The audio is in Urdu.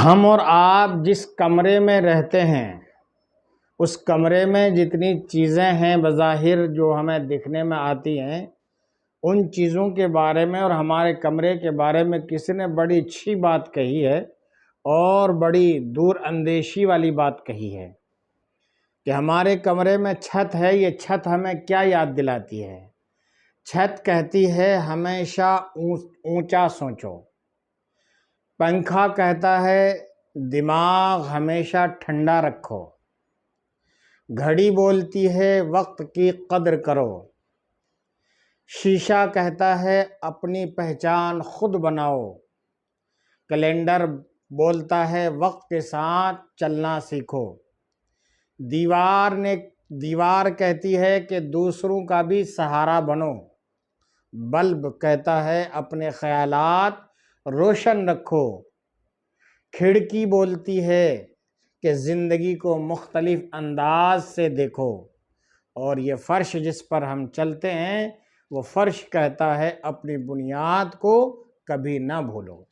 ہم اور آپ جس کمرے میں رہتے ہیں اس کمرے میں جتنی چیزیں ہیں بظاہر جو ہمیں دکھنے میں آتی ہیں ان چیزوں کے بارے میں اور ہمارے کمرے کے بارے میں کسی نے بڑی اچھی بات کہی ہے اور بڑی دور اندیشی والی بات کہی ہے کہ ہمارے کمرے میں چھت ہے۔ یہ چھت ہمیں کیا یاد دلاتی ہے؟ چھت کہتی ہے ہمیشہ اونچا سوچو۔ پنکھا کہتا ہے دماغ ہمیشہ ٹھنڈا رکھو۔ گھڑی بولتی ہے وقت کی قدر کرو۔ شیشہ کہتا ہے اپنی پہچان خود بناؤ۔ کیلنڈر بولتا ہے وقت کے ساتھ چلنا سیکھو۔ دیوار کہتی ہے کہ دوسروں کا بھی سہارا بنو۔ بلب کہتا ہے اپنے خیالات روشن رکھو۔ کھڑکی بولتی ہے کہ زندگی کو مختلف انداز سے دیکھو۔ اور یہ فرش جس پر ہم چلتے ہیں وہ فرش کہتا ہے اپنی بنیاد کو کبھی نہ بھولو۔